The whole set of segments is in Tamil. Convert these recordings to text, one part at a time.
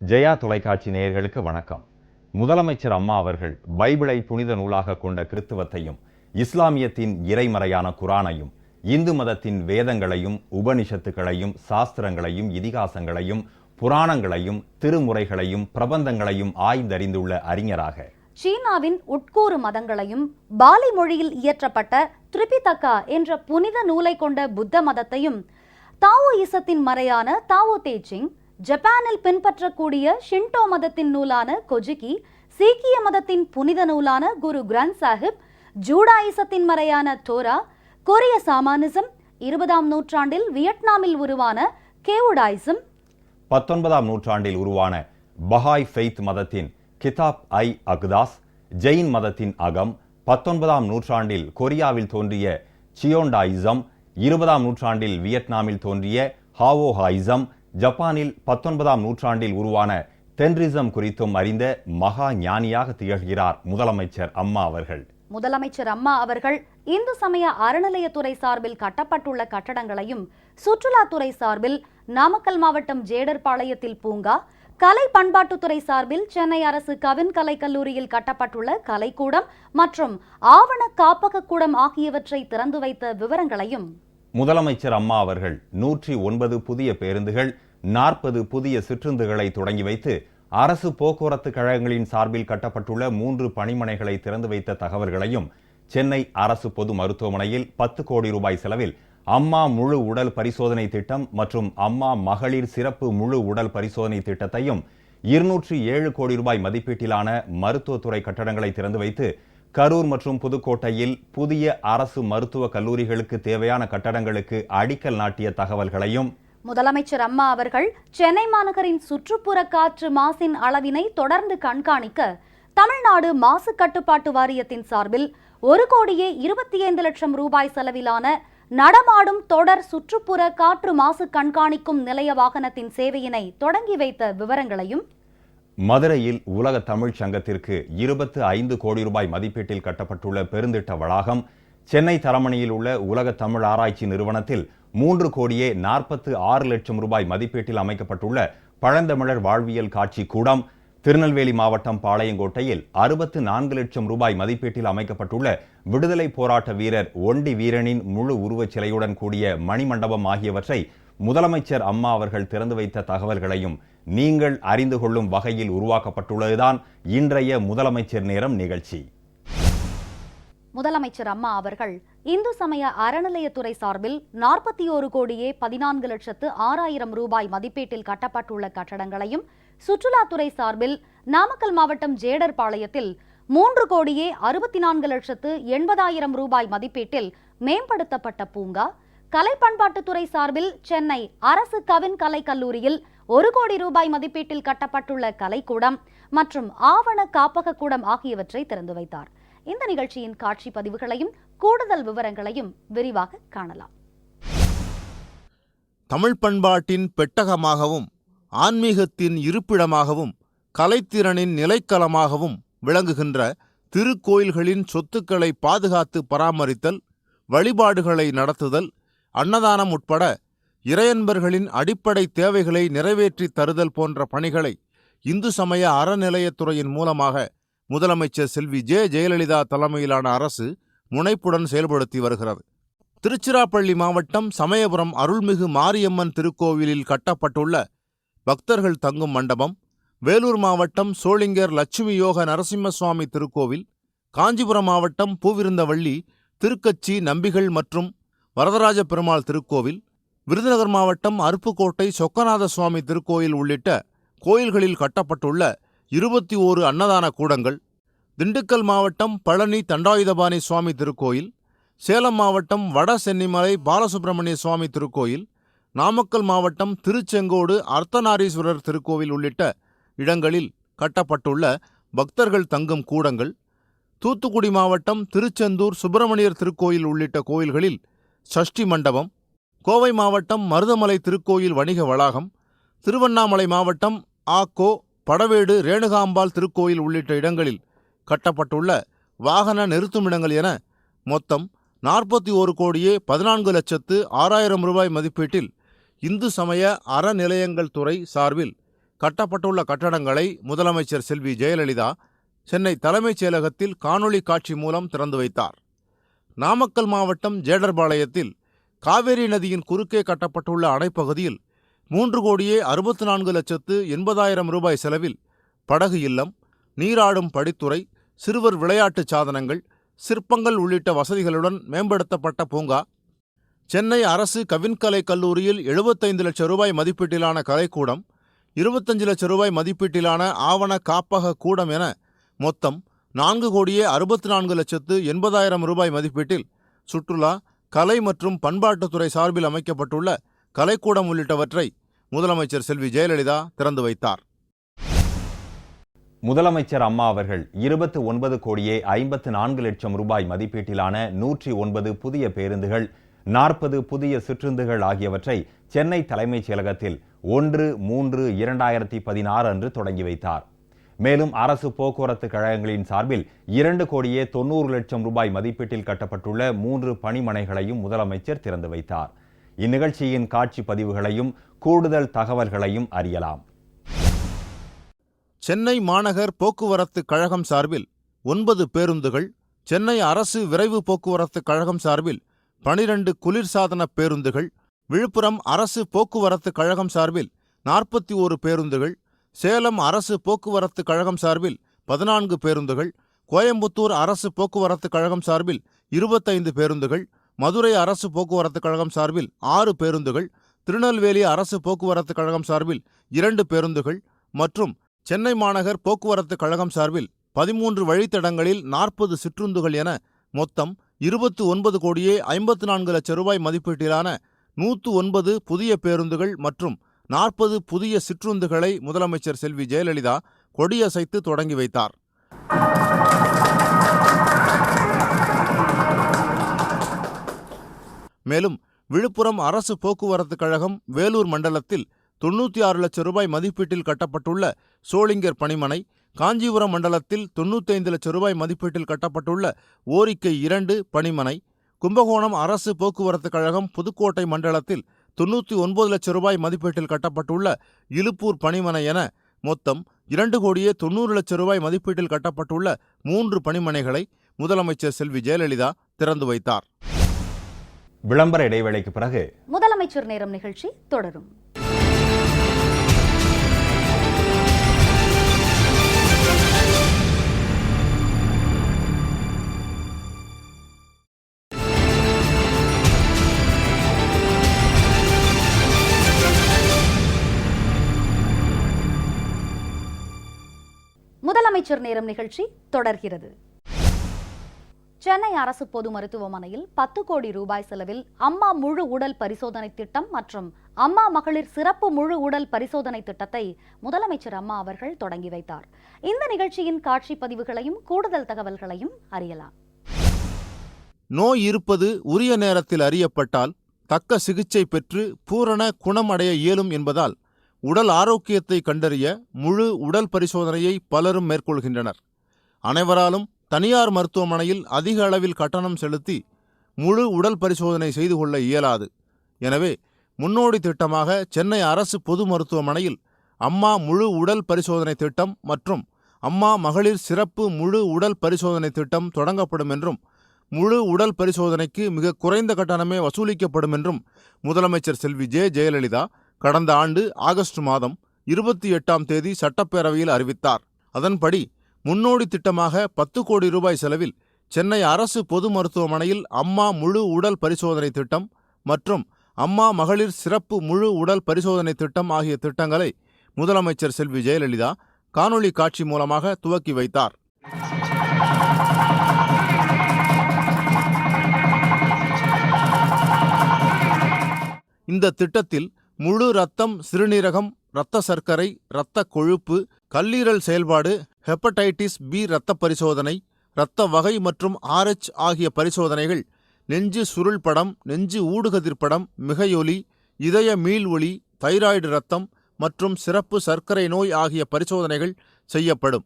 ஜெயா தொலைக்காட்சி நேயர்களுக்கு வணக்கம். முதலமைச்சர் அம்மா அவர்கள் பைபிளை புனித நூலாக கொண்ட கிறித்துவத்தையும், இஸ்லாமியத்தின் இறைமறையான குரானையும், இந்து மதத்தின் வேதங்களையும், உபனிஷத்துக்களையும், சாஸ்திரங்களையும், இதிகாசங்களையும், புராணங்களையும், திருமுறைகளையும், பிரபந்தங்களையும் ஆய்ந்தறிந்துள்ள அறிஞராக, சீனாவின் உட்கூறு மதங்களையும், பாலி மொழியில் இயற்றப்பட்ட திரிபிதகா என்ற புனித நூலை கொண்ட புத்த மதத்தையும், தாவோயிசத்தின் மறையான தாவோ தே சிங், ஜப்பானில் பின்பற்றக்கூடிய ஷின்டோ மதத்தின் நூலான கொஜிகி, சீக்கிய மதத்தின் புனித நூலான குரு கிரந்த் சாஹிப், ஜூடாயிசத்தின் மறையான டோரா, கொரிய சாமானிசம், 20ஆம் நூற்றாண்டில் வியட்நாமில் உருவான கேவுடாயிசம், 19ஆம் நூற்றாண்டில் உருவான பஹாய் ஃபெய்த் மதத்தின் கிதாப் ஐ அக்தாஸ், ஜெயின் மதத்தின் அகம், 19ஆம் நூற்றாண்டில் கொரியாவில் தோன்றிய சியோண்டாயிசம், 20ஆம் நூற்றாண்டில் வியட்நாமில் தோன்றிய ஹாவோஹாயிசம், ஜப்பானில் 19ஆம் நூற்றாண்டில் உருவான தென்ரிசம் குறித்தும் அறிந்த மகா ஞானியாக திகழ்கிறார் முதலமைச்சர் அம்மா அவர்கள். முதலமைச்சர் அம்மா அவர்கள் இந்து சமய அறநிலையத்துறை சார்பில் கட்டப்பட்டுள்ள கட்டடங்களையும், சுற்றுலாத்துறை சார்பில் நாமக்கல் மாவட்டம் ஜேடர்பாளையத்தில் பூங்கா, கலை பண்பாட்டுத்துறை சார்பில் சென்னை அரசு கவின் கலை கல்லூரியில் கட்டப்பட்டுள்ள கலைக்கூடம் மற்றும் ஆவண காப்பக கூடம் ஆகியவற்றை திறந்து வைத்த விவரங்களையும் முதலமைச்சர் அம்மா அவர்கள் 109 புதிய பேருந்துகள், 40 புதிய சிற்றுந்துகளை தொடங்கி வைத்து, அரசு போக்குவரத்து கழகங்களின் சார்பில் கட்டப்பட்டுள்ள 3 பணிமனைகளை திறந்து வைத்த தகவல்களையும், சென்னை அரசு பொது மருத்துவமனையில் 10 கோடி ரூபாய் செலவில் அம்மா முழு உடல் பரிசோதனை திட்டம் மற்றும் அம்மா மகளிர் சிறப்பு முழு உடல் பரிசோதனை திட்டத்தையும், 207 கோடி ரூபாய் மதிப்பீட்டிலான மருத்துவத்துறை கட்டடங்களை திறந்து வைத்து, கரூர் மற்றும் புதுக்கோட்டையில் புதிய அரசு மருத்துவ கல்லூரிகளுக்கு தேவையான கட்டடங்களுக்கு அடிக்கல் நாட்டிய தகவல்களையும் முதலமைச்சர் அம்மா அவர்கள் சென்னை மாநகரின் சுற்றுப்புற காற்று மாசின் அளவினை தொடர்ந்து கண்காணிக்க தமிழ்நாடு மாசு கட்டுப்பாட்டு வாரியத்தின் சார்பில் 1,25,00,000 ரூபாய் செலவிலான நடமாடும் தொடர் சுற்றுப்புற காற்று மாசு கண்காணிக்கும் நிலைய வாகனத்தின் சேவையினை தொடங்கி வைத்த விவரங்களையும், மதுரையில் உலக தமிழ் சங்கத்திற்கு 25 கோடி ரூபாய் மதிப்பீட்டில் கட்டப்பட்டுள்ள பெருந்திட்ட வளாகம், சென்னை தரமணியில் உள்ள உலக தமிழ் ஆராய்ச்சி நிறுவனத்தில் 3 கோடியே 46 லட்சம் ரூபாய் மதிப்பீட்டில் அமைக்கப்பட்டுள்ள பழந்தமிழர் வாழ்வியல் காட்சி கூடம், திருநெல்வேலி மாவட்டம் பாளையங்கோட்டையில் 64 லட்சம் ரூபாய் மதிப்பீட்டில் அமைக்கப்பட்டுள்ள விடுதலை போராட்ட வீரர் ஒண்டி வீரனின் முழு உருவச் சிலையுடன் கூடிய மணிமண்டபம் ஆகியவற்றை முதலமைச்சர் அம்மா அவர்கள் திறந்து வைத்த தகவல்களையும் நீங்கள் அறிந்து கொள்ளும் வகையில் உருவாக்கப்பட்டுள்ளதுதான் இன்றைய முதலமைச்சர் நேரம் நிகழ்ச்சி. முதலமைச்சர் அம்மா அவர்கள் இந்து சமய அறநிலையத்துறை சார்பில் 41 கோடியே 14,06,000 ரூபாய் மதிப்பீட்டில் கட்டப்பட்டுள்ள கட்டடங்களையும், சுற்றுலாத்துறை சார்பில் நாமக்கல் மாவட்டம் ஜேடர்பாளையத்தில் 3 கோடியே 64,80,000 ரூபாய் மதிப்பீட்டில் மேம்படுத்தப்பட்ட பூங்கா, கலை பண்பாட்டுத்துறை சார்பில் சென்னை அரசு கவின் கலை கல்லூரியில் 1 கோடி ரூபாய் மதிப்பீட்டில் கட்டப்பட்டுள்ள கலைக்கூடம் மற்றும் ஆவண காப்பக கூடம் ஆகியவற்றை திறந்து வைத்தார். இந்த நிகழ்ச்சியின் காட்சி பதிவுகளையும் கூடுதல் விவரங்களையும் விரிவாக காணலாம். தமிழ் பண்பாட்டின் பெட்டகமாகவும், ஆன்மீகத்தின் இருப்பிடமாகவும், கலைத்திறனின் நிலைக்களமாகவும் விளங்குகின்ற திருக்கோயில்களின் சொத்துக்களை பாதுகாத்து பராமரித்தல், வழிபாடுகளை நடத்துதல், அன்னதானம் உட்பட இறையன்பர்களின் அடிப்படை தேவைகளை நிறைவேற்றி தருதல் போன்ற பணிகளை இந்து சமய அறநிலையத்துறையின் மூலமாக முதலமைச்சர் செல்வி ஜெயலலிதா தலைமையிலான அரசு முனைப்புடன் செயல்படுத்தி வருகிறது. திருச்சிராப்பள்ளி மாவட்டம் சமயபுரம் அருள்மிகு மாரியம்மன் திருக்கோவிலில் கட்டப்பட்டுள்ள பக்தர்கள் தங்கும் மண்டபம், வேலூர் மாவட்டம் சோளிங்கர் லட்சுமி யோக நரசிம்ம சுவாமி திருக்கோவில், காஞ்சிபுரம் மாவட்டம் பூவிருந்தவள்ளி திருக்கச்சி நம்பிகள் மற்றும் வரதராஜ பெருமாள் திருக்கோவில், விருதுநகர் மாவட்டம் அருப்புக்கோட்டை சொக்கநாத சுவாமி திருக்கோயில் உள்ளிட்ட கோயில்களில் கட்டப்பட்டுள்ள 21 அன்னதான கூடங்கள், திண்டுக்கல் மாவட்டம் பழனி தண்டாயுதபாணி சுவாமி திருக்கோயில், சேலம் மாவட்டம் வட சென்னிமலை பாலசுப்பிரமணிய சுவாமி திருக்கோயில், நாமக்கல் மாவட்டம் திருச்செங்கோடு அர்த்தநாரீஸ்வரர் திருக்கோவில் உள்ளிட்ட இடங்களில் கட்டப்பட்டுள்ள பக்தர்கள் தங்கும் கூடங்கள், தூத்துக்குடி மாவட்டம் திருச்செந்தூர் சுப்பிரமணியர் திருக்கோயில் உள்ளிட்ட கோயில்களில் சஷ்டி மண்டபம், கோவை மாவட்டம் மருதமலை திருக்கோயில் வணிக வளாகம், திருவண்ணாமலை மாவட்டம் ஆக்கோ படவேடு ரேணுகாம்பாள் திருக்கோயில் உள்ளிட்ட இடங்களில் கட்டப்பட்டுள்ள வாகன நிறுத்துமிடங்கள் என மொத்தம் 41 கோடியே 14,06,000 ரூபாய் மதிப்பீட்டில் இந்து சமய அறநிலையங்கள் துறை சார்பில் கட்டப்பட்டுள்ள கட்டடங்களை முதலமைச்சர் செல்வி ஜெயலலிதா சென்னை தலைமைச் செயலகத்தில் காணொளி காட்சி மூலம் திறந்து வைத்தார். நாமக்கல் மாவட்டம் ஜேடர்பாளையத்தில் காவேரி நதியின் குறுக்கே கட்டப்பட்டுள்ள அணைப்பகுதியில் 3,64,80,000 ரூபாய் செலவில் படகு இல்லம், நீராடும் படித்துறை, சிறுவர் விளையாட்டு சாதனங்கள், சிற்பங்கள் உள்ளிட்ட வசதிகளுடன் மேம்படுத்தப்பட்ட பூங்கா, சென்னை அரசு கவின்கலை கல்லூரியில் 75 லட்சம் ரூபாய் மதிப்பீட்டிலான கலைக்கூடம், 25 லட்சம் ரூபாய் மதிப்பீட்டிலான ஆவண காப்பக கூடம் என மொத்தம் 4,64,80,000 ரூபாய் மதிப்பீட்டில் சுற்றுலா, கலை மற்றும் பண்பாட்டுத்துறை சார்பில் அமைக்கப்பட்டுள்ள கலைக்கூடம் உள்ளிட்டவற்றை முதலமைச்சர் செல்வி ஜெயலலிதா திறந்து வைத்தார். முதலமைச்சர் அம்மா அவர்கள் 29,54,00,000 ரூபாய் மதிப்பீட்டிலான 109 புதிய பேருந்துகள், 40 புதிய சிற்றுந்துகள் ஆகியவற்றை சென்னை தலைமைச் செயலகத்தில் 1/3/2016 அன்று தொடங்கி வைத்தார். மேலும் அரசு போக்குவரத்து கழகங்களின் சார்பில் 2,90,00,000 ரூபாய் மதிப்பீட்டில் கட்டப்பட்டுள்ள 3 பணிமனைகளையும் முதலமைச்சர் திறந்து வைத்தார். இந்நிகழ்ச்சியின் காட்சி பதிவுகளையும் கூடுதல் தகவல்களையும் அறியலாம். சென்னை மாநகர் போக்குவரத்து கழகம் சார்பில் 9 பேருந்துகள், சென்னை அரசு விரைவு போக்குவரத்து கழகம் சார்பில் 12 குளிர்சாதன பேருந்துகள், விழுப்புரம் அரசு போக்குவரத்து கழகம் சார்பில் 41 பேருந்துகள், சேலம் அரசு போக்குவரத்து கழகம் சார்பில் 14 பேருந்துகள், கோயம்புத்தூர் அரசு போக்குவரத்து கழகம் சார்பில் 25 பேருந்துகள், மதுரை அரசு போக்குவரத்து கழகம் சார்பில் 6 பேருந்துகள், திருநெல்வேலி அரசு போக்குவரத்து கழகம் சார்பில் 2 பேருந்துகள் மற்றும் சென்னை மாநகர் போக்குவரத்து கழகம் சார்பில் 13 வழித்தடங்களில் 40 சிற்றுந்துகள் என மொத்தம் 29,54,00,000 ரூபாய் மதிப்பீட்டிலான 109 புதிய பேருந்துகள் மற்றும் 40 புதிய சிற்றுந்துகளை முதலமைச்சர் செல்வி ஜெயலலிதா கொடியசைத்து தொடங்கி வைத்தார். மேலும் விழுப்புரம் அரசு போக்குவரத்து கழகம் வேலூர் மண்டலத்தில் 96 லட்சம் ரூபாய் மதிப்பீட்டில் கட்டப்பட்டுள்ள சோளிங்கர் பணிமனை, காஞ்சிபுரம் மண்டலத்தில் 95 லட்சம் ரூபாய் மதிப்பீட்டில் கட்டப்பட்டுள்ள ஓரிக்கை 2 பணிமனை, கும்பகோணம் அரசு போக்குவரத்து கழகம் புதுக்கோட்டை மண்டலத்தில் 99 லட்சம் ரூபாய் மதிப்பீட்டில் கட்டப்பட்டுள்ள இலுப்பூர் பணிமனை என மொத்தம் 2,90,00,000 ரூபாய் மதிப்பீட்டில் கட்டப்பட்டுள்ள 3 பணிமனைகளை முதலமைச்சர் செல்வி ஜெயலலிதா திறந்து வைத்தார். விளம்பர இடைவேளைக்கு பிறகு முதலமைச்சர் நேரம் நிகழ்ச்சி தொடரும். முதலமைச்சர் நேரம் நிகழ்ச்சி தொடர்கிறது. சென்னை அரசு பொது மருத்துவமனையில் 10 கோடி ரூபாய் செலவில் அம்மா முழு உடல் பரிசோதனை திட்டம் மற்றும் அம்மா மகளிர் சிறப்பு முழு உடல் பரிசோதனை திட்டத்தை முதலமைச்சர் அம்மா அவர்கள் தொடங்கி வைத்தார். இந்த நிகழ்ச்சியின் காட்சி பதிவுகளையும் கூடுதல் தகவல்களையும் அறியலாம். நோய் இருப்பது உரிய நேரத்தில் அறியப்பட்டால் தக்க சிகிச்சை பெற்று பூரண குணம் அடைய இயலும் என்பதால் உடல் ஆரோக்கியத்தை கண்டறிய முழு உடல் பரிசோதனையை பலரும் மேற்கொள்கின்றனர். அனைவராலும் தனியார் மருத்துவமனையில் அதிக அளவில் கட்டணம் செலுத்தி முழு உடல் பரிசோதனை செய்து கொள்ள இயலாது. எனவே முன்னோடி திட்டமாக சென்னை அரசு பொது மருத்துவமனையில் அம்மா முழு உடல் பரிசோதனை திட்டம் மற்றும் அம்மா மகளிர் சிறப்பு முழு உடல் பரிசோதனை திட்டம் தொடங்கப்படும் என்றும் முழு உடல் பரிசோதனைக்கு மிக குறைந்த கட்டணமே வசூலிக்கப்படும் என்றும் முதலமைச்சர் செல்வி ஜெயலலிதா கடந்த ஆண்டு ஆகஸ்ட் மாதம் 28ஆம் தேதி சட்டப்பேரவையில் அறிவித்தார். அதன்படி முன்னோடி திட்டமாக 10 கோடி ரூபாய் செலவில் சென்னை அரசு பொது மருத்துவமனையில் அம்மா முழு உடல் பரிசோதனை திட்டம் மற்றும் அம்மா மகளிர் சிறப்பு முழு உடல் பரிசோதனை திட்டம் ஆகிய திட்டங்களை முதலமைச்சர் செல்வி ஜெயலலிதா காணொளி காட்சி மூலமாக துவக்கி வைத்தார். இந்த திட்டத்தில் முழு இரத்தம், சிறுநீரகம், இரத்த சர்க்கரை, இரத்த கொழுப்பு, கல்லீரல் செயல்பாடு, ஹெப்படைட்டிஸ் பி இரத்த பரிசோதனை, இரத்த வகை மற்றும் RH ஆகிய பரிசோதனைகள், நெஞ்சு சுருள் படம், நெஞ்சு ஊடுகதிர் படம், மிகையொலி, இதய மீள் ஒலி, தைராய்டு இரத்தம் மற்றும் சிறப்பு சர்க்கரை நோய் ஆகிய பரிசோதனைகள் செய்யப்படும்.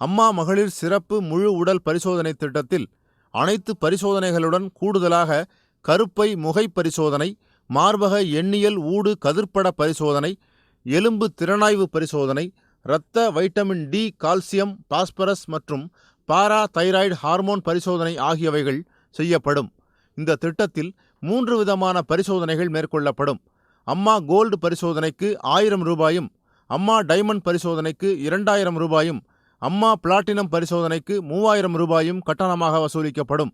அம்மா மகளிர் சிறப்பு முழு உடல் பரிசோதனை திட்டத்தில் அனைத்து பரிசோதனைகளுடன் கூடுதலாக கருப்பை முகை பரிசோதனை, மார்பக எண்ணியல் ஊடு கதிர்ப்பட பரிசோதனை, எலும்பு திறனாய்வு பரிசோதனை, இரத்த வைட்டமின் டி, கால்சியம், பாஸ்பரஸ் மற்றும் பாரா தைராய்டு ஹார்மோன் பரிசோதனை ஆகியவைகள் செய்யப்படும். இந்த திட்டத்தில் 3 விதமான பரிசோதனைகள் மேற்கொள்ளப்படும். அம்மா கோல்டு பரிசோதனைக்கு 1000 ரூபாயும், அம்மா டைமண்ட் பரிசோதனைக்கு 2000 ரூபாயும், அம்மா பிளாட்டினம் பரிசோதனைக்கு 3000 ரூபாயும் கட்டணமாக வசூலிக்கப்படும்.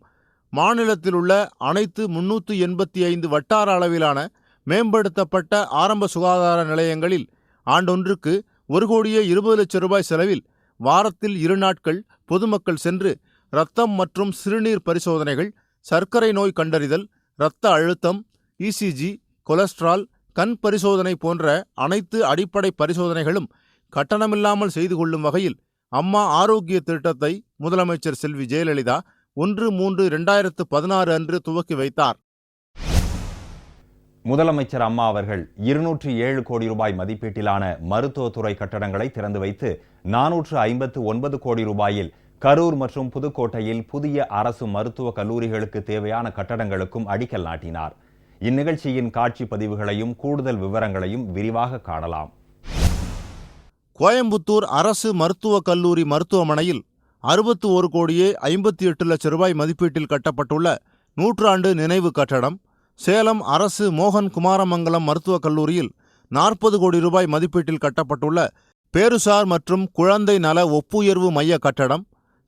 மாநிலத்தில் உள்ள அனைத்து 385 வட்டார அளவிலான மேம்படுத்தப்பட்ட ஆரம்ப சுகாதார நிலையங்களில் ஆண்டொன்றுக்கு 1,20,00,000 ரூபாய் செலவில் வாரத்தில் 2 நாட்கள் பொதுமக்கள் சென்று இரத்தம் மற்றும் சிறுநீர் பரிசோதனைகள், சர்க்கரை நோய் கண்டறிதல், இரத்த அழுத்தம், இசிஜி, கொலஸ்ட்ரால், கண் பரிசோதனை போன்ற அனைத்து அடிப்படை பரிசோதனைகளும் கட்டணமில்லாமல் செய்து கொள்ளும் வகையில் அம்மா ஆரோக்கிய திட்டத்தை முதலமைச்சர் செல்வி ஜெயலலிதா 1/3/2016 அன்று துவக்கி வைத்தார். முதலமைச்சர் அம்மா அவர்கள் 207 கோடி ரூபாய் மதிப்பீட்டிலான மருத்துவத்துறை கட்டடங்களை திறந்து வைத்து 459 கோடி ரூபாயில் கரூர் மற்றும் புதுக்கோட்டையில் புதிய அரசு மருத்துவக் கல்லூரிகளுக்கு தேவையான கட்டடங்களுக்கும் அடிக்கல் நாட்டினார். இந்நிகழ்ச்சியின் காட்சி பதிவுகளையும் கூடுதல் விவரங்களையும் விரிவாக காணலாம். கோயம்புத்தூர் அரசு மருத்துவக் கல்லூரி மருத்துவமனையில் 61 கோடியே 58 லட்சம் ரூபாய் மதிப்பீட்டில் கட்டப்பட்டுள்ள 100 நினைவு கட்டடம், சேலம் அரசு மோகன் குமாரமங்கலம் மருத்துவக் கல்லூரியில் 40 கோடி ரூபாய் மதிப்பீட்டில் கட்டப்பட்டுள்ள பேறுசார் மற்றும் குழந்தை நல ஒப்புயர்வு மைய கட்டடம்,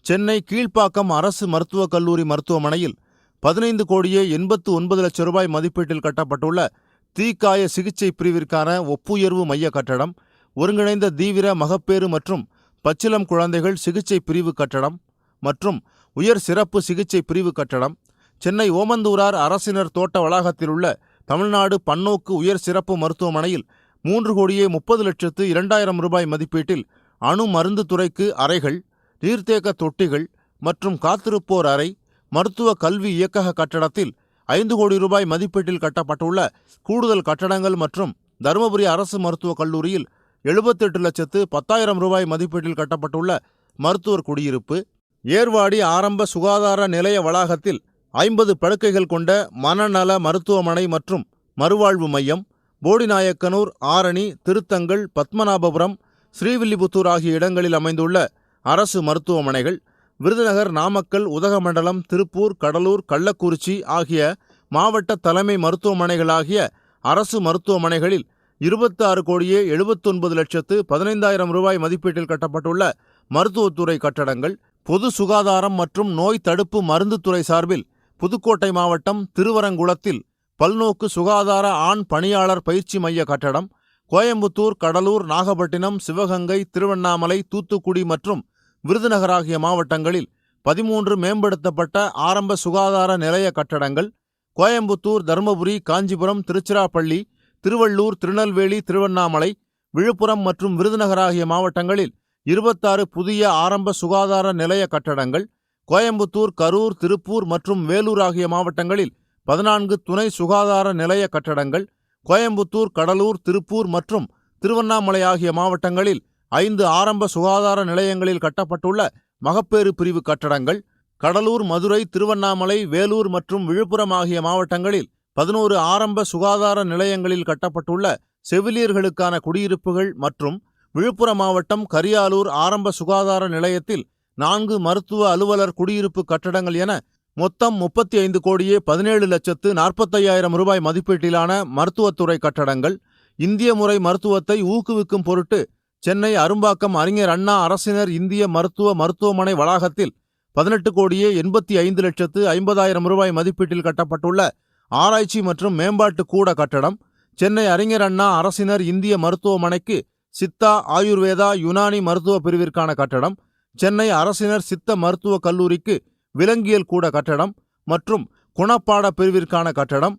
சென்னை கீழ்ப்பாக்கம் அரசு மருத்துவக் கல்லூரி மருத்துவமனையில் 15 கோடியே 89 லட்சம் ரூபாய் மதிப்பீட்டில் கட்டப்பட்டுள்ள தீக்காய சிகிச்சை பிரிவிற்கான ஒப்புயர்வு மைய கட்டடம், ஒருங்கிணைந்த தீவிர மகப்பேறு மற்றும் பச்சிளம் குழந்தைகள் சிகிச்சை பிரிவு கட்டடம் மற்றும் உயர் சிறப்பு சிகிச்சை பிரிவு கட்டடம், சென்னை ஓமந்தூரார் அரசினர் தோட்ட வளாகத்தில் உள்ள தமிழ்நாடு பன்னோக்கு உயர் சிறப்பு மருத்துவமனையில் 3 கோடியே 30 லட்சத்து 2000 ரூபாய் மதிப்பீட்டில் அணு மருந்து துறைக்கு அறைகள், நீர்த்தேக்க தொட்டிகள் மற்றும் காத்திருப்போர் அறை, மருத்துவ கல்வி இயக்கக கட்டடத்தில் 5 கோடி ரூபாய் மதிப்பீட்டில் கட்டப்பட்டுள்ள கூடுதல் கட்டடங்கள் மற்றும் தருமபுரி அரசு மருத்துவக் கல்லூரியில் 78 லட்சத்து 10,000 ரூபாய் மதிப்பீட்டில் கட்டப்பட்டுள்ள மருத்துவர் குடியிருப்பு, ஏர்வாடி ஆரம்ப சுகாதார நிலைய வளாகத்தில் 50 படுக்கைகள் கொண்ட மனநல மருத்துவமனை மற்றும் மறுவாழ்வு மையம், போடிநாயக்கனூர், ஆரணி, திருத்தங்கல், பத்மநாபபுரம், ஸ்ரீவில்லிபுத்தூர் ஆகிய இடங்களில் அமைந்துள்ள அரசு மருத்துவமனைகள், விருதுநகர், நாமக்கல், உதகமண்டலம், திருப்பூர், கடலூர், கள்ளக்குறிச்சி ஆகிய மாவட்ட தலைமை மருத்துவமனைகளாகிய அரசு மருத்துவமனைகளில் 26 கோடியே 79 லட்சத்து 15,000 ரூபாய் மதிப்பீட்டில் கட்டப்பட்டுள்ள மருத்துவத்துறை கட்டடங்கள், பொது சுகாதாரம் மற்றும் நோய் தடுப்பு மருந்துத்துறை சார்பில் புதுக்கோட்டை மாவட்டம் திருவரங்குளத்தில் பல்நோக்கு சுகாதார ஆண் பணியாளர் பயிற்சி மைய கட்டடம், கோயம்புத்தூர், கடலூர், நாகப்பட்டினம், சிவகங்கை, திருவண்ணாமலை, தூத்துக்குடி மற்றும் விருதுநகர் ஆகிய மாவட்டங்களில் 13 மேம்படுத்தப்பட்ட ஆரம்ப சுகாதார நிலைய கட்டடங்கள், கோயம்புத்தூர், தருமபுரி, காஞ்சிபுரம், திருச்சிராப்பள்ளி, திருவள்ளூர், திருநெல்வேலி, திருவண்ணாமலை, விழுப்புரம் மற்றும் விருதுநகர் ஆகிய மாவட்டங்களில் 26 புதிய ஆரம்ப சுகாதார நிலைய கட்டடங்கள், கோயம்புத்தூர், கரூர், திருப்பூர் மற்றும் வேலூர் ஆகிய மாவட்டங்களில் 14 துணை சுகாதார நிலைய கட்டடங்கள், கோயம்புத்தூர், கடலூர், திருப்பூர் மற்றும் திருவண்ணாமலை ஆகிய மாவட்டங்களில் 5 ஆரம்ப சுகாதார நிலையங்களில் கட்டப்பட்டுள்ள மகப்பேறு பிரிவு கட்டடங்கள், கடலூர், மதுரை, திருவண்ணாமலை, வேலூர் மற்றும் விழுப்புரம் ஆகிய மாவட்டங்களில் 11 ஆரம்ப சுகாதார நிலையங்களில் கட்டப்பட்டுள்ள செவிலியர்களுக்கான குடியிருப்புகள் மற்றும் விழுப்புரம் மாவட்டம் கரியாலூர் ஆரம்ப சுகாதார நிலையத்தில் 4 மருத்துவ அலுவலர் குடியிருப்பு கட்டடங்கள் என மொத்தம் 35 கோடியே 17 லட்சத்து 45,000 ரூபாய் மதிப்பீட்டிலான மருத்துவத்துறை கட்டடங்கள், இந்திய முறை மருத்துவத்தை ஊக்குவிக்கும் பொருட்டு சென்னை அரும்பாக்கம் அறிஞர் அண்ணா அரசினர் இந்திய மருத்துவமனை வளாகத்தில் 18 கோடியே 85 லட்சத்து 50,000 ரூபாய் மதிப்பீட்டில் கட்டப்பட்டுள்ள ஆராய்ச்சி மற்றும் மேம்பாட்டு கூட கட்டடம், சென்னை அறிஞர் அண்ணா அரசினர் இந்திய மருத்துவமனைக்கு சித்தா, ஆயுர்வேதா, யுனானி மருத்துவ பிரிவிற்கான கட்டடம், சென்னை அரசினர் சித்த மருத்துவக் கல்லூரிக்கு விலங்கியல் கூட கட்டடம் மற்றும் குணப்பாட பிரிவிற்கான கட்டடம்,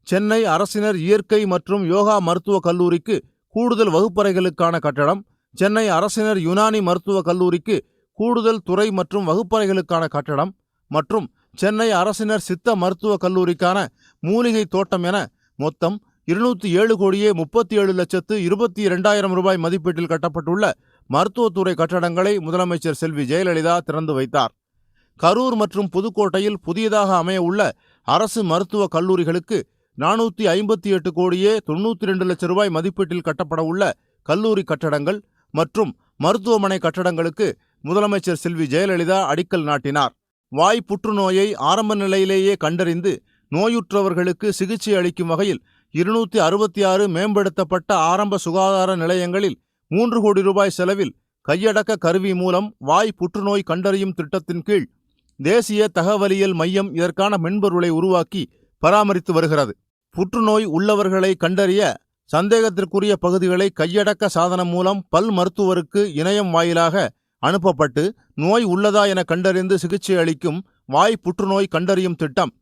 சென்னை அரசினர் இயற்கை மற்றும் யோகா மருத்துவக் கல்லூரிக்கு கூடுதல் வகுப்பறைகளுக்கான கட்டடம், சென்னை அரசினர் யுனானி மருத்துவக் கல்லூரிக்கு கூடுதல் துறை மற்றும் வகுப்பறைகளுக்கான கட்டடம் மற்றும் சென்னை அரசினர் சித்த மருத்துவக் கல்லூரிக்கான மூலிகை தோட்டம் என மொத்தம் 207 கோடியே 37 லட்சத்து 22,000 ரூபாய் மதிப்பீட்டில் கட்டப்பட்டுள்ள மருத்துவத்துறை கட்டடங்களை முதலமைச்சர் செல்வி ஜெயலலிதா திறந்து வைத்தார். கரூர் மற்றும் புதுக்கோட்டையில் புதியதாக அமைய உள்ள அரசு மருத்துவக் கல்லூரிகளுக்கு 458 கோடியே 92 லட்சம் ரூபாய் மதிப்பீட்டில் கட்டப்பட உள்ள கல்லூரி கட்டடங்கள் மற்றும் மருத்துவமனை கட்டடங்களுக்கு முதலமைச்சர் செல்வி ஜெயலலிதா அடிக்கல் நாட்டினார். வாய் புற்றுநோயை ஆரம்ப நிலையிலேயே கண்டறிந்து நோயுற்றவர்களுக்கு சிகிச்சை அளிக்கும் வகையில் 266 மேம்படுத்தப்பட்ட ஆரம்ப சுகாதார நிலையங்களில் 3 கோடி ரூபாய் செலவில் கையடக்க கருவி மூலம் வாய் புற்றுநோய் கண்டறியும் திட்டத்தின் கீழ் தேசிய தகவலியல் மையம் இதற்கான மென்பொருளை உருவாக்கி பராமரித்து வருகிறது. புற்றுநோய் உள்ளவர்களை கண்டறிய சந்தேகத்திற்குரிய பகுதிகளை கையடக்க சாதனம் மூலம் பல் மருத்துவருக்கு இணையம் வாயிலாக அனுப்பப்பட்டு நோய் உள்ளதா என கண்டறிந்து சிகிச்சை அளிக்கும் வாய் புற்றுநோய் கண்டறியும் திட்டம்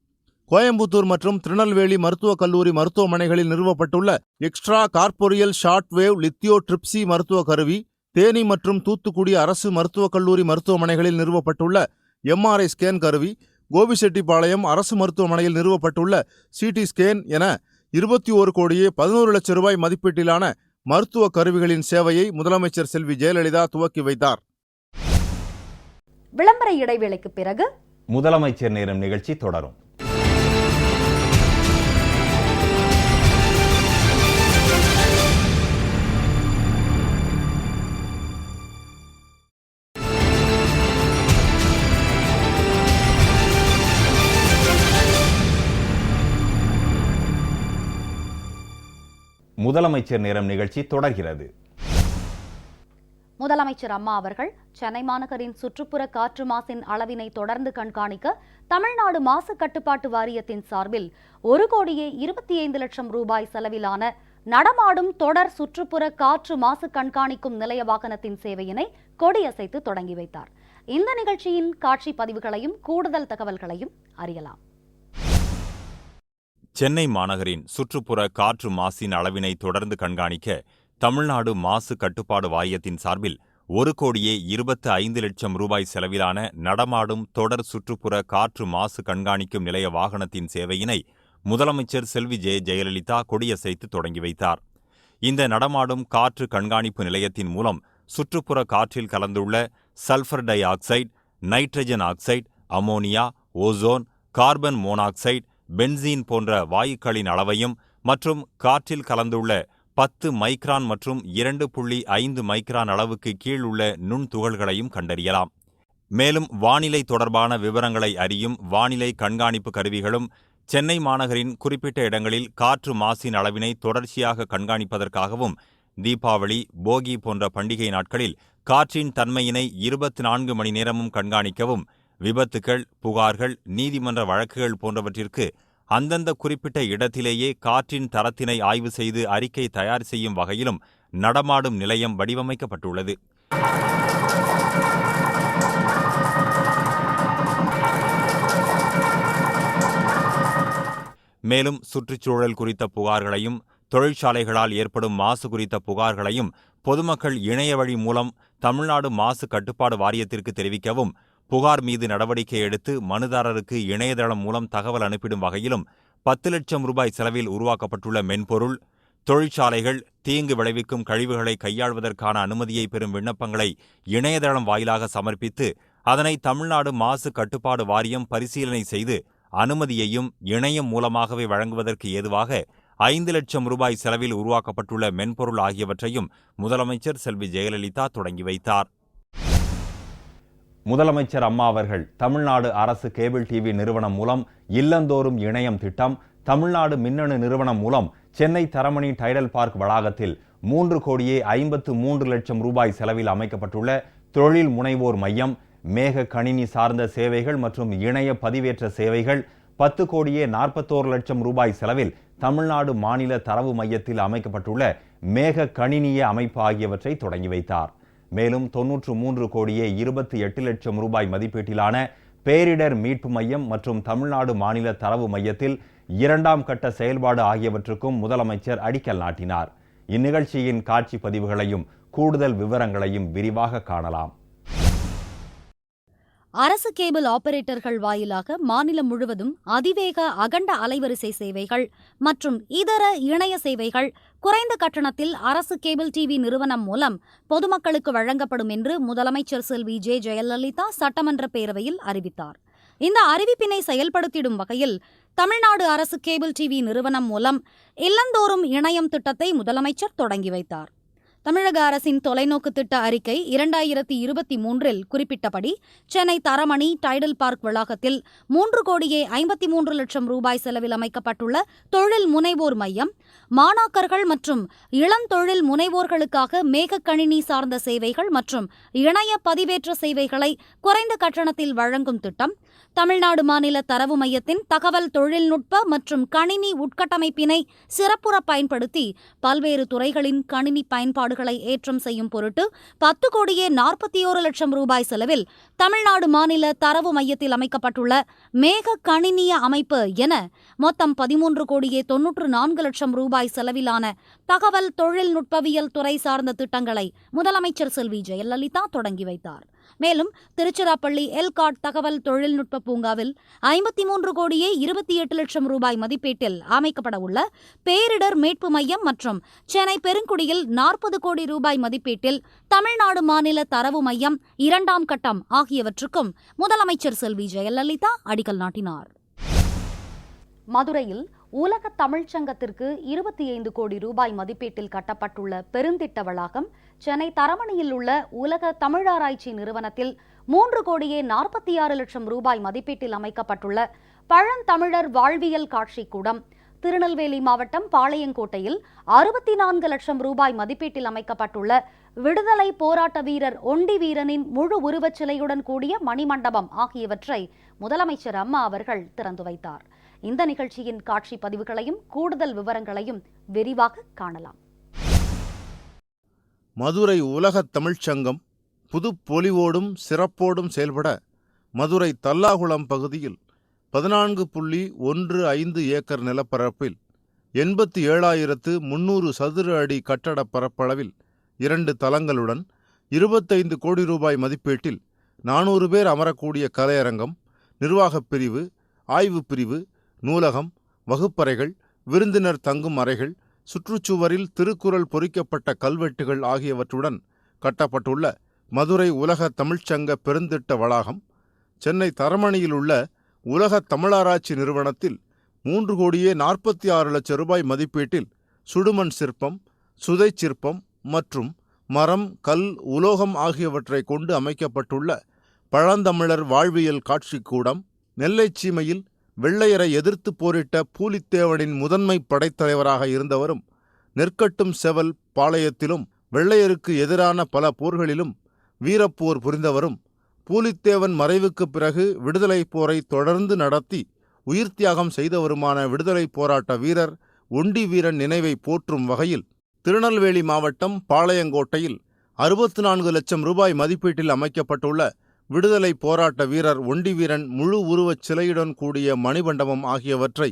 கோயம்புத்தூர் மற்றும் திருநெல்வேலி மருத்துவக் கல்லூரி மருத்துவமனைகளில் நிறுவப்பட்டுள்ள எக்ஸ்ட்ரா கார்போரியல் ஷார்ட் வேவ் லித்தியோ ட்ரிப்சி மருத்துவ கருவி, தேனி மற்றும் தூத்துக்குடி அரசு மருத்துவக் கல்லூரி மருத்துவமனைகளில் நிறுவப்பட்டுள்ள எம்ஆர்ஐ ஸ்கேன் கருவி, கோபிச்செட்டிப்பாளையம் அரசு மருத்துவமனையில் நிறுவப்பட்டுள்ள சிடி ஸ்கேன் என 21 கோடியே 11 லட்சம் ரூபாய் மதிப்பீட்டிலான மருத்துவ கருவிகளின் சேவையை முதலமைச்சர் செல்வி ஜெயலலிதா துவக்கி வைத்தார். விளம்பர இடைவேளைக்கு பிறகு முதலமைச்சர் நேரம் நிகழ்ச்சி தொடரும். முதலமைச்சர் நேரம் நிகழ்ச்சி தொடர்கிறது. முதலமைச்சர் அம்மா அவர்கள் சென்னை மாநகரின் சுற்றுப்புற காற்று மாசின் அளவினை தொடர்ந்து கண்காணிக்க தமிழ்நாடு மாசு கட்டுப்பாட்டு வாரியத்தின் சார்பில் 1 கோடியே 25 லட்சம் ரூபாய் செலவிலான நடமாடும் தொடர் சுற்றுப்புற காற்று மாசு கண்காணிக்கும் நிலைய வாகனத்தின் சேவையினை கொடியசைத்து தொடங்கி வைத்தார். இந்த நிகழ்ச்சியின் காட்சி பதிவுகளையும் கூடுதல் தகவல்களையும் அறியலாம். சென்னை மாநகரின் சுற்றுப்புற காற்று மாசின் அளவினை தொடர்ந்து கண்காணிக்க தமிழ்நாடு மாசு கட்டுப்பாடு வாரியத்தின் சார்பில் 1 கோடியே 25 லட்சம் ரூபாய் செலவிலான நடமாடும் தொடர் சுற்றுப்புற காற்று மாசு கண்காணிக்கும் நிலைய வாகனத்தின் சேவையினை முதலமைச்சர் செல்வி ஜெயலலிதா கொடியசைத்து தொடங்கி வைத்தார். இந்த நடமாடும் காற்று கண்காணிப்பு நிலையத்தின் மூலம் சுற்றுப்புற காற்றில் கலந்துள்ள sulphur dioxide, nitrogen oxide, ammonia, ozone, carbon monoxide, benzene போன்ற வாயுக்களின் அளவையும் மற்றும் காற்றில் கலந்துள்ள 10 மைக்ரான் மற்றும் 2.5 மைக்ரான் அளவுக்கு கீழ் உள்ள நுண்துகள்களையும் கண்டறியலாம். மேலும் வானிலை தொடர்பான விவரங்களை அறியும் வானிலை கண்காணிப்பு கருவிகளும் சென்னை மாநகரின் குறிப்பிட்ட இடங்களில் காற்று மாசின் அளவினை தொடர்ச்சியாக கண்காணிப்பதற்காகவும் தீபாவளி, போகி போன்ற பண்டிகை நாட்களில் காற்றின் தன்மையினை 24 மணி நேரமும் கண்காணிக்கவும் விபத்துக்கள், புகார்கள், நீதிமன்ற வழக்குகள் போன்றவற்றிற்கு அந்தந்த குறிப்பிட்ட இடத்திலேயே காற்றின் தரத்தினை ஆய்வு செய்து அறிக்கை தயார் செய்யும் வகையிலும் நடமாடும் நிலையம் வடிவமைக்கப்பட்டுள்ளது. மேலும் சுற்றுச்சூழல் குறித்த புகார்களையும் தொழிற்சாலைகளால் ஏற்படும் மாசு குறித்த புகார்களையும் பொதுமக்கள் இணைய வழி மூலம் தமிழ்நாடு மாசு கட்டுப்பாடு வாரியத்திற்கு தெரிவிக்கவும், புகார் மீது நடவடிக்கை எடுத்து மனுதாரருக்கு இணையதளம் மூலம் தகவல் அனுப்பிடும் வகையிலும் 10 லட்சம் ரூபாய் செலவில் உருவாக்கப்பட்டுள்ள மென்பொருள், தொழிற்சாலைகள் தீங்கு விளைவிக்கும் கழிவுகளை கையாள்வதற்கான அனுமதியை பெறும் விண்ணப்பங்களை இணையதளம் வாயிலாக சமர்ப்பித்து அதனை தமிழ்நாடு மாசு கட்டுப்பாடு வாரியம் பரிசீலனை செய்து அனுமதியையும் இணையம் மூலமாகவே வழங்குவதற்கு ஏதுவாக 5 லட்சம் ரூபாய் செலவில் உருவாக்கப்பட்டுள்ள மென்பொருள் ஆகியவற்றையும் முதலமைச்சர் செல்வி ஜெயலலிதா தொடங்கி வைத்தார். முதலமைச்சர் அம்மா அவர்கள் தமிழ்நாடு அரசு கேபிள் டிவி நிறுவனம் மூலம் இல்லந்தோறும் இணையம் திட்டம், தமிழ்நாடு மின்னணு நிறுவனம் மூலம் சென்னை தரமணி டைடல் பார்க் வளாகத்தில் 3 கோடியே 53 லட்சம் ரூபாய் செலவில் அமைக்கப்பட்டுள்ள தொழில் முனைவோர் மையம், மேக கணினி சார்ந்த சேவைகள் மற்றும் இணைய பதிவேற்ற சேவைகள், 10 கோடியே 41 லட்சம் ரூபாய் செலவில் தமிழ்நாடு மாநில தரவு மையத்தில் அமைக்கப்பட்டுள்ள மேக கணினிய அமைப்பு ஆகியவற்றை தொடங்கி வைத்தார். மேலும் 93 கோடியே 28 லட்சம் ரூபாய் மதிப்பீட்டிலான பேரிடர் மீட்பு மையம் மற்றும் தமிழ்நாடு மாநில தரவு மையத்தில் 2ஆம் கட்ட செயல்பாடு ஆகியவற்றுக்கும் முதலமைச்சர் அடிக்கல் நாட்டினார். இந்நிகழ்ச்சியின் காட்சி பதிவுகளையும் கூடுதல் விவரங்களையும் விரிவாக காணலாம். அரசு கேபிள் ஆபரேட்டர்கள் வாயிலாக மாநிலம் முழுவதும் அதிவேக அகண்ட அலைவரிசை சேவைகள் மற்றும் இதர இணைய சேவைகள் குறைந்த கட்டணத்தில் அரசு கேபிள் டிவி நிறுவனம் மூலம் பொதுமக்களுக்கு வழங்கப்படும் என்று முதலமைச்சர் செல்வி ஜெயலலிதா சட்டமன்ற பேரவையில் அறிவித்தார். இந்த அறிவிப்பினை செயல்படுத்திடும் வகையில் தமிழ்நாடு அரசு கேபிள் டிவி நிறுவனம் மூலம் இல்லந்தோறும் இணையம் திட்டத்தை முதலமைச்சர் தொடங்கி வைத்தார். தமிழக அரசின் தொலைநோக்கு திட்ட அறிக்கை 2023 குறிப்பிட்டபடி சென்னை தரமணி டைடல் பார்க் வளாகத்தில் 3,53,00,000 ரூபாய் செலவில் அமைக்கப்பட்டுள்ள தொழில் முனைவோர் மையம் மாணாக்கர்கள் மற்றும் இளந்தொழில் முனைவோர்களுக்காக மேக கணினி சார்ந்த சேவைகள் மற்றும் இணைய பதிவேற்ற சேவைகளை குறைந்த கட்டணத்தில் வழங்கும் திட்டம், தமிழ்நாடு மாநில தரவு மையத்தின் தகவல் தொழில்நுட்ப மற்றும் கணினி உட்கட்டமைப்பினை சிறப்புற பயன்படுத்தி பல்வேறு துறைகளின் கணினி பயன்பாடுகளை ஏற்றம் செய்யும் பொருட்டு 10,41,00,000 ரூபாய் செலவில் தமிழ்நாடு மாநில தரவு மையத்தில் அமைக்கப்பட்டுள்ள மேக கணினிய அமைப்பு என மொத்தம் 13,94,00,000 ரூபாய் செலவிலான தகவல் தொழில்நுட்பவியல் துறை சார்ந்த திட்டங்களை முதலமைச்சர் செல்வி ஜெயலலிதா தொடங்கி வைத்தார். மேலும் திருச்சிராப்பள்ளி எல்காட் தகவல் தொழில்நுட்ப பூங்காவில் 53,28,00,000 ரூபாய் மதிப்பீட்டில் அமைக்கப்பட உள்ள பேரிடர் மீட்பு மையம் மற்றும் சென்னை பெருங்குடியில் 40 கோடி ரூபாய் மதிப்பீட்டில் தமிழ்நாடு மாநில தரவு மையம் 2ஆம் கட்டம் ஆகியவற்றுக்கும் முதலமைச்சர் செல்வி ஜெயலலிதா அடிக்கல் நாட்டினார். மதுரையில் உலக தமிழ்ச்சங்கத்திற்கு 25 கோடி ரூபாய் மதிப்பீட்டில் கட்டப்பட்டுள்ள பெருந்திட்ட வளாகம் சென்னை தரமணியில் உள்ள உலக தமிழாராய்ச்சி நிறுவனத்தில் 3,46,00,000 ரூபாய் மதிப்பீட்டில் அமைக்கப்பட்டுள்ள பழந்தமிழர் வாழ்வியல் காட்சி கூடம், திருநெல்வேலி மாவட்டம் பாளையங்கோட்டையில் 64 லட்சம் ரூபாய் மதிப்பீட்டில் அமைக்கப்பட்டுள்ள விடுதலை போராட்ட வீரர் ஒண்டி வீரனின் முழு உருவச் சிலையுடன் கூடிய மணிமண்டபம் ஆகியவற்றை முதலமைச்சர் அம்மா அவர்கள் திறந்து வைத்தார். இந்த நிகழ்ச்சியின் காட்சி பதிவுகளையும் கூடுதல் விவரங்களையும் விரிவாக காணலாம். மதுரை உலகத் தமிழ்ச்சங்கம் புது பொலிவோடும் சிறப்போடும் செயல்பட மதுரை தல்லாகுளம் பகுதியில் 14.15 ஏக்கர் நிலப்பரப்பில் 87,300 சதுர அடி கட்டட பரப்பளவில் 2 தளங்களுடன் 25 கோடி ரூபாய் மதிப்பீட்டில் 400 பேர் அமரக்கூடிய கலையரங்கம், நிர்வாகப் பிரிவு, ஆய்வுப் பிரிவு, நூலகம், வகுப்பறைகள், விருந்தினர் தங்கும் அறைகள், சுற்றுச்சுவரில் திருக்குறள் பொறிக்கப்பட்ட கல்வெட்டுகள் ஆகியவற்றுடன் கட்டப்பட்டுள்ள மதுரை உலக தமிழ்ச்சங்க பெருந்திட்ட வளாகம் சென்னை தரமணியில் உள்ள உலக தமிழாராய்ச்சி நிறுவனத்தில் 3,46,00,000 ரூபாய் மதிப்பீட்டில் சுடுமண் சிற்பம், சுதை சிற்பம் மற்றும் மரம், கல், உலோகம் ஆகியவற்றை கொண்டு அமைக்கப்பட்டுள்ள பழந்தமிழர் வாழ்வியல் காட்சிக்கூடம், நெல்லைச் சீமையில் வெள்ளையரை எதிர்த்து போரிட்ட பூலித்தேவனின் முதன்மை படைத்தலைவராக இருந்தவரும் நெற்கட்டும் செவல் பாளையத்திலும் வெள்ளையருக்கு எதிரான பல போர்களிலும் வீரப்போர் புரிந்தவரும் பூலித்தேவன் மறைவுக்குப் பிறகு விடுதலை போரை தொடர்ந்து நடத்தி உயிர் தியாகம் செய்தவருமான விடுதலை போராட்ட வீரர் ஒண்டி வீரன் நினைவை போற்றும் வகையில் திருநெல்வேலி மாவட்டம் பாளையங்கோட்டையில் 64 லட்சம் ரூபாய் மதிப்பீட்டில் அமைக்கப்பட்டுள்ள விடுதலை போராட்ட வீரர் ஒண்டி வீரன் முழு உருவச் சிலையுடன் கூடிய மணிமண்டபம் ஆகியவற்றை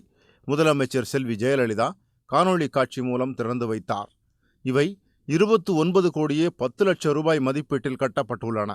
முதலமைச்சர் செல்வி ஜெயலலிதா காணொளி காட்சி மூலம் திறந்து வைத்தார். இவை 29,10 லட்சம் ரூபாய் மதிப்பீட்டில் கட்டப்பட்டுள்ளன.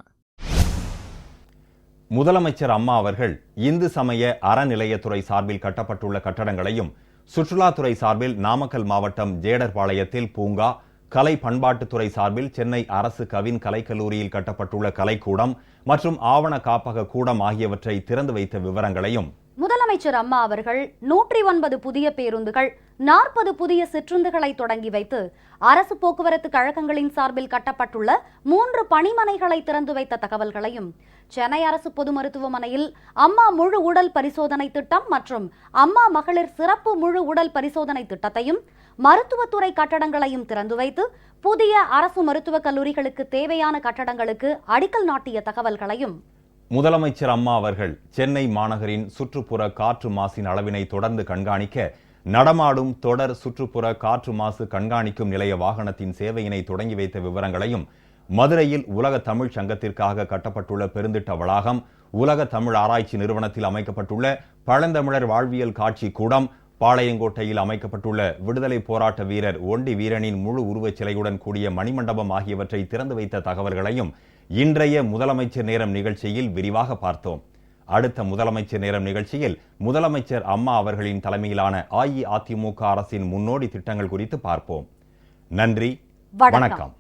முதலமைச்சர் அம்மா அவர்கள் இந்து சமய அறநிலையத்துறை சார்பில் கட்டப்பட்டுள்ள கட்டடங்களையும், சுற்றுலாத்துறை சார்பில் நாமக்கல் மாவட்டம் ஜேடர்பாளையத்தில் பூங்கா, கலை பண்பாட்டுத்துறை சார்பில் சென்னை அரசு கவின் கலைக்கல்லூரியில் கட்டப்பட்டுள்ள கலைக்கூடம் மற்றும் ஆவண காப்பக கூடம் ஆகியவற்றை திறந்து வைத்த விவரங்களையும் முதலமைச்சர் அம்மா அவர்கள் 109 புதிய பேருந்துகள், 40 புதிய சிற்றுந்துகளை தொடங்கி வைத்து அரசு போக்குவரத்து கழகங்களின் சார்பில் கட்டப்பட்டுள்ள 3 பணிமனைகளை திறந்து வைத்த தகவல்களையும், சென்னை அரசு பொது மருத்துவமனையில் அம்மா முழு உடல் பரிசோதனை திட்டம் மற்றும் அம்மா மகளிர் சிறப்பு முழு உடல் பரிசோதனை திட்டத்தையும், மருத்துவத்துறை கட்டடங்களையும் திறந்து வைத்து புதிய அரசு மருத்துவக் கல்லூரிகளுக்கு தேவையான கட்டடங்களுக்கு அடிக்கல் நாட்டிய தகவல்களையும் முதலமைச்சர் அம்மா அவர்கள் சென்னை மாநகரின் சுற்றுப்புற காற்று மாசின் அளவினை தொடர்ந்து கண்காணிக்க நடமாடும் தொடர் சுற்றுப்புற காற்று மாசு கண்காணிக்கும் நிலைய வாகனத்தின் சேவையினை தொடங்கி வைத்த விவரங்களையும், மதுரையில் உலக தமிழ் சங்கத்திற்காக கட்டப்பட்டுள்ள பெருந்திட்ட வளாகம், உலக தமிழ் ஆராய்ச்சி நிறுவனத்தில் அமைக்கப்பட்டுள்ள பழந்தமிழர் வாழ்வியல் காட்சி கூடம், பாளையங்கோட்டையில் அமைக்கப்பட்டுள்ள விடுதலை போராட்ட வீரர் ஒண்டி வீரனின் முழு உருவச் சிலையுடன் கூடிய மணிமண்டபம் ஆகியவற்றை திறந்து வைத்த தகவல்களையும் இன்றைய முதலமைச்சர் நேரம் நிகழ்ச்சியில் விரிவாக பார்த்தோம். அடுத்த முதலமைச்சர் நேரம் நிகழ்ச்சியில் முதலமைச்சர் அம்மா அவர்களின் தலைமையிலான அஇஅதிமுக அரசின் முன்னோடி திட்டங்கள் குறித்து பார்ப்போம். நன்றி, வணக்கம்.